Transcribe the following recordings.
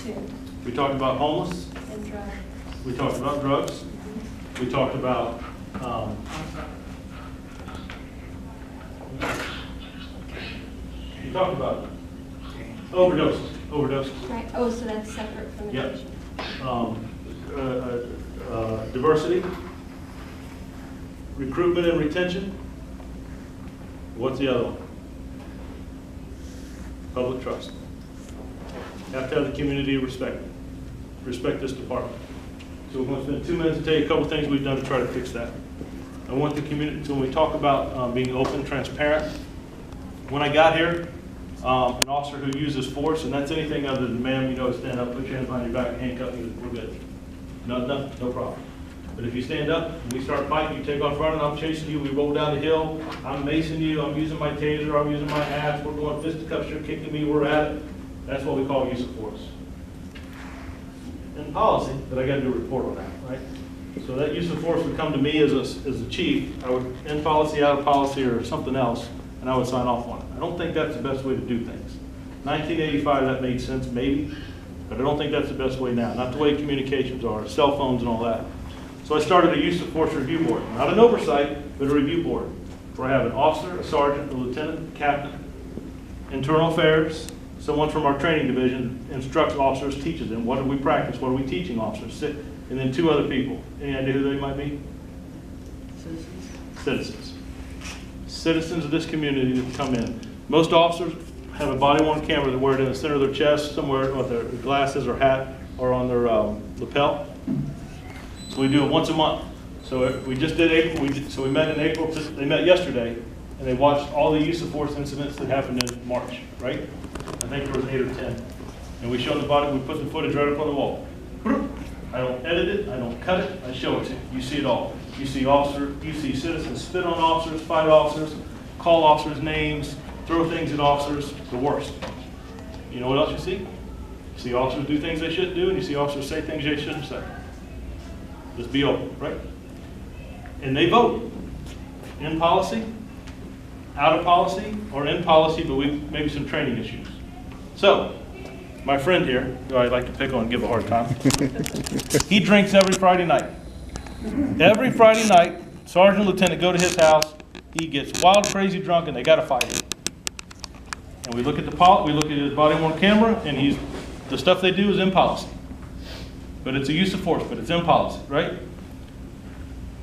Two. We talked about homeless. And drugs. We talked about drugs. We talked about we talked about overdoses. Right. Oh, so that's separate from Yep. addiction. Diversity, recruitment and retention. What's the other one? Public trust. Have to have the community respect this department. So we're going to spend 2 minutes to tell you a couple things we've done to try to fix that. I want the community, so when we talk about being open, transparent, when I got here, an officer who uses force, and that's anything other than, ma'am, you know, stand up, put your hands behind your back, handcuff you, we're good. No problem. But if you stand up and we start fighting, you take off running, I'm chasing you, we roll down the hill, I'm macing you, I'm using my taser, I'm using my axe, we're going fisticuffs, you're kicking me, we're at it. That's what we call use of force. In policy, but I got to do a report on that, right? So that use of force would come to me as a chief. I would in policy, out of policy, or something else, and I would sign off on it. I don't think that's the best way to do things. 1985, that made sense, maybe, but I don't think that's the best way now. Not the way communications are, cell phones and all that. So I started a use of force review board. Not an oversight, but a review board, where I have an officer, a sergeant, a lieutenant, a captain, internal affairs, someone from our training division instructs officers, teaches them. What do we practice? What are we teaching officers? And then 2 other people. Any idea who they might be? Citizens. Citizens of this community that come in. Most officers have a body-worn camera that wear it in the center of their chest, somewhere with their glasses or hat, or on their lapel. So we do it once a month. So we just did April. So we met in April. They met yesterday, and they watched all the use of force incidents that happened in March, right? I think there was 8 or 10. And we showed the body, we put the footage right up on the wall. I don't edit it, I don't cut it, I show it to you. You see it all. You see citizens spit on officers, fight officers, call officers names, throw things at officers, the worst. You know what else you see? You see officers do things they shouldn't do, and you see officers say things they shouldn't say. Just be open, right? And they vote. In policy, out of policy, or in policy, but maybe some training issues. So, my friend here, who I like to pick on and give a hard time, he drinks every Friday night. Every Friday night, sergeant and lieutenant go to his house, he gets wild, crazy drunk, and they got to fight him. And we look at his body-worn camera, and the stuff they do is in policy. But it's a use of force, but it's in policy, right?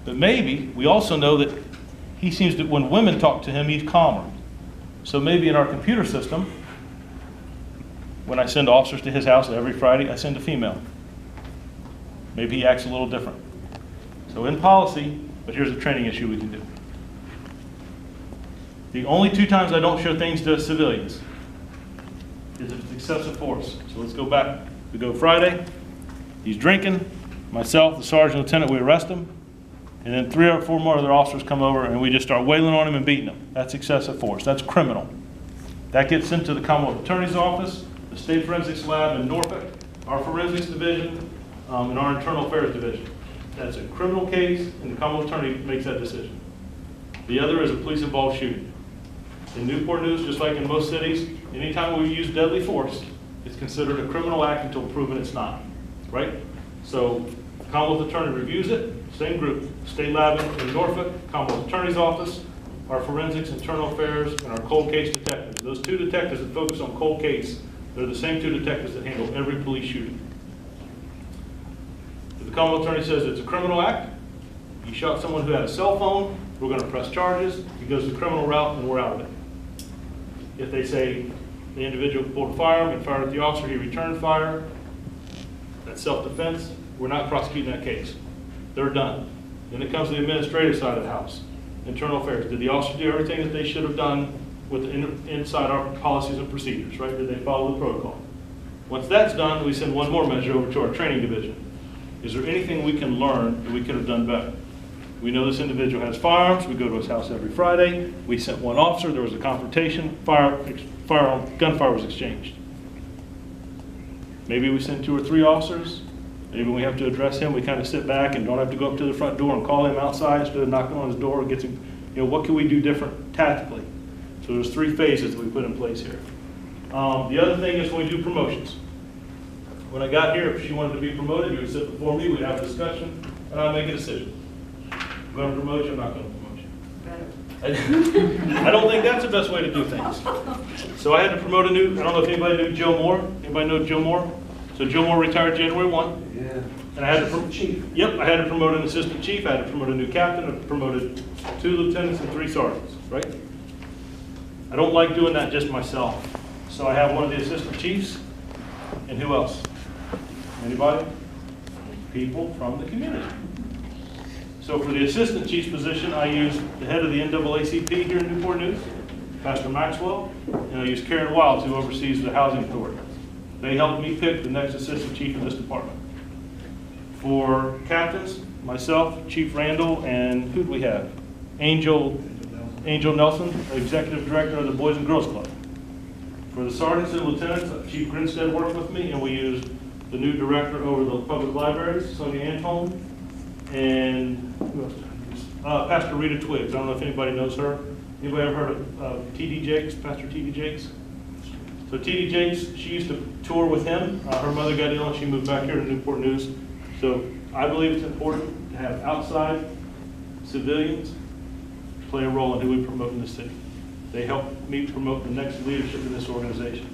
But maybe, we also know that he seems to, when women talk to him, he's calmer. So maybe in our computer system, when I send officers to his house every Friday, I send a female. Maybe he acts a little different. So in policy, but here's a training issue we can do. The only 2 times I don't show things to civilians is if it's excessive force. So let's go back. We go Friday, he's drinking, myself, the sergeant, lieutenant, we arrest him, and then 3 or 4 more other officers come over and we just start wailing on him and beating him. That's excessive force. That's criminal. That gets sent to the Commonwealth Attorney's Office, the State Forensics Lab in Norfolk, our Forensics Division, and our Internal Affairs Division. That's a criminal case, and the Commonwealth Attorney makes that decision. The other is a police-involved shooting. In Newport News, just like in most cities, anytime we use deadly force, it's considered a criminal act until proven it's not, right? So the Commonwealth Attorney reviews it, same group, State Lab in Norfolk, Commonwealth Attorney's Office, our Forensics, Internal Affairs, and our cold case detectives. Those 2 detectives that focus on cold case, they're the same 2 detectives that handle every police shooting. If the Commonwealth Attorney says it's a criminal act, you shot someone who had a cell phone, we're going to press charges, he goes the criminal route, and we're out of it. If they say the individual pulled a firearm and fired at the officer, he returned fire, that's self-defense, we're not prosecuting that case. They're done. Then it comes to the administrative side of the house. Internal affairs. Did the officer do everything that they should have done inside our policies and procedures, right? Did they follow the protocol? Once that's done, we send one more measure over to our training division. Is there anything we can learn that we could have done better? We know this individual has firearms. We go to his house every Friday. We sent 1 officer. There was a confrontation. Gunfire was exchanged. Maybe we send 2 or 3 officers. Maybe when we have to address him, we kind of sit back and don't have to go up to the front door and call him outside instead of knocking on his door and get him, what can we do different tactically? So there's 3 phases that we put in place here. The other thing is when we do promotions. When I got here, if she wanted to be promoted, you would sit before me, we'd have a discussion, and I'd make a decision. I'm going to promote you, I'm not going to promote you. I don't think that's the best way to do things. So I had to promote a new, I don't know if anybody knew Joe Moore. Anybody know Joe Moore? So Joe Moore retired January 1. Yeah. And I had to chief. Yep, I had to promote an assistant chief, I had to promote a new captain, I promoted 2 lieutenants and 3 sergeants, right? I don't like doing that just myself. So I have one of the assistant chiefs, and who else? Anybody? People from the community. So for the assistant chief's position, I use the head of the NAACP here in Newport News, Pastor Maxwell, and I use Karen Wilds, who oversees the housing authority. They helped me pick the next assistant chief in this department. For captains, myself, Chief Randall, and who do we have? Angel Nelson, executive director of the Boys and Girls Club. For the sergeants and lieutenants, Chief Grinstead worked with me, and we used the new director over the public libraries, Sonia Antone, and who else did I use? Pastor Rita Twiggs. I don't know if anybody knows her. Anybody ever heard of T.D. Jakes, Pastor T.D. Jakes? So T.D. Jakes, she used to tour with him. Her mother got ill and she moved back here to Newport News. So I believe it's important to have outside civilians play a role in who we promote in the city. They help me promote the next leadership in this organization.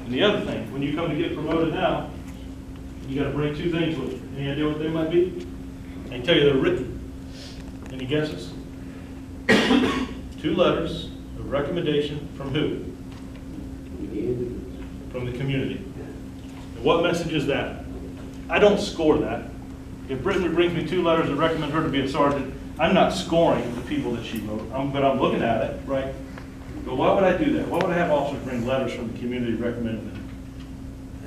And the other thing, when you come to get promoted now, you got to bring 2 things with you. Any idea what they might be? I can tell you they're written. Any guesses? 2 letters of recommendation from who? From the community. And what message is that? I don't score that. If Brittany brings me 2 letters that recommend her to be a sergeant, I'm not scoring the people that she wrote, but I'm looking at it, right? But why would I do that? Why would I have officers bring letters from the community recommending them?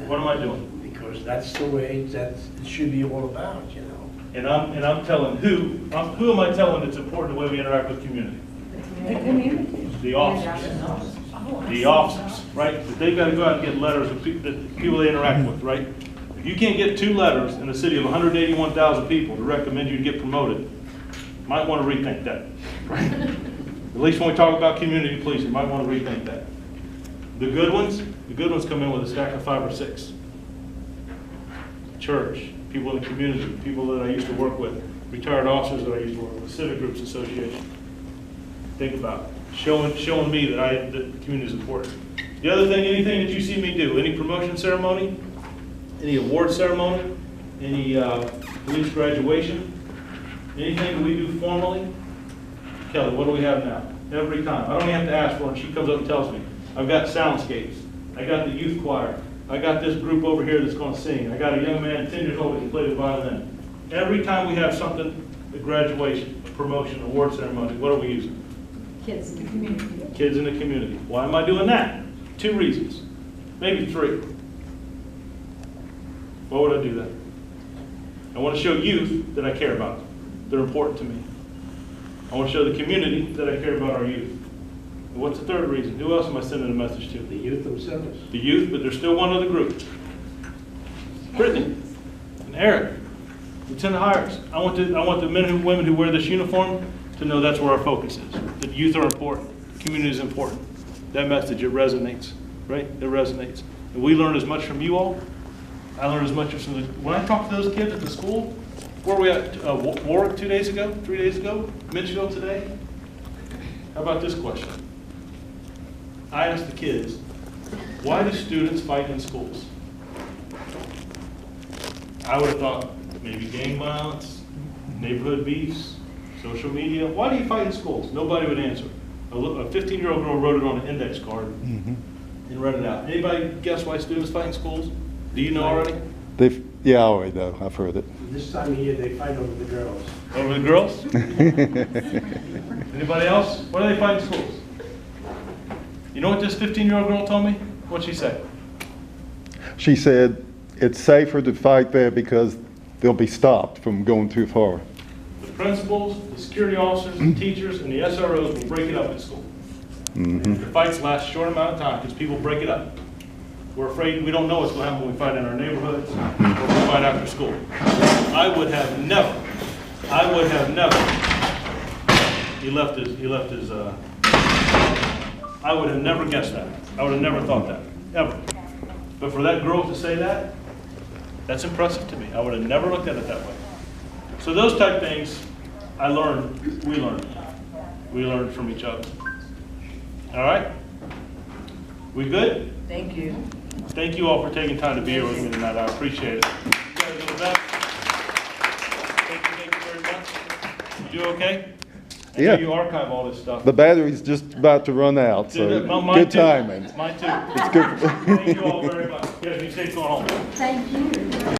What am I doing? Because that's the way that it should be all about, you know. And I'm telling who am I telling it's important the way we interact with community? The officers. The officers, right? That they've got to go out and get letters of people they interact with, right? If you can't get 2 letters in a city of 181,000 people to recommend you to get promoted, you might want to rethink that, right? At least when we talk about community policing, you might want to rethink that. The good ones come in with a stack of 5 or 6. Church, people in the community, people that I used to work with, retired officers that I used to work with, Civic Groups Association. Think about it. Showing me that the community is important. The other thing, anything that you see me do, any promotion ceremony, any award ceremony, any police graduation, anything that we do formally, Kelly, what do we have now? Every time. I don't even have to ask for it. She comes up and tells me. I've got soundscapes. I got the youth choir. I got this group over here that's going to sing. I got a young man, 10 years old, that can play the violin. Every time we have something, a graduation, a promotion, award ceremony, what are we using? Kids in the community. Kids in the community. Why am I doing that? 2 reasons. Maybe 3. Why would I do that? I want to show youth that I care about them. They're important to me. I want to show the community that I care about our youth. And what's the 3rd reason? Who else am I sending a message to? The youth themselves. The youth, but there's still one other group. Brittany and Eric, Lieutenant Hires. I want the men and women who wear this uniform to know that's where our focus is. That youth are important. The community is important. That message, it resonates, right? It resonates. And we learn as much from you all. I learned as much from when I talked to those kids at the school. Where were we at? Warwick 2 days ago? 3 days ago? Mitchell today? How about this question? I asked the kids, why do students fight in schools? I would have thought maybe gang violence, neighborhood beefs, social media. Why do you fight in schools? Nobody would answer. A 15-year-old girl wrote it on an index card and read it out. Anybody guess why students fight in schools? Do you know already? Yeah, I already know. I've heard it. This time of year, they fight over the girls. Over the girls? Anybody else? Why do they fight in schools? You know what this 15-year-old girl told me? What'd she say? She said it's safer to fight there because they'll be stopped from going too far. The principals, the security officers, the teachers, and the SROs will break it up at school. The fights last a short amount of time because people break it up. We're afraid we don't know what's going to happen when we fight in our neighborhoods or we fight after school. I would have never, he left his, I would have never guessed that. I would have never thought that, ever. But for that girl to say that, That's impressive to me. I would have never looked at it that way. So those type things, I learned, we learned. We learned from each other. All right? We good? Thank you. Thank you all for taking time to be here with me tonight. I appreciate it. You guys are the best. Thank you very much. You do okay? I know Yeah. you archive all this stuff. The battery's just about to run out, so Mine good too. timing. Mine too. It's good. Thank you all very much. You guys be safe going home. Thank you.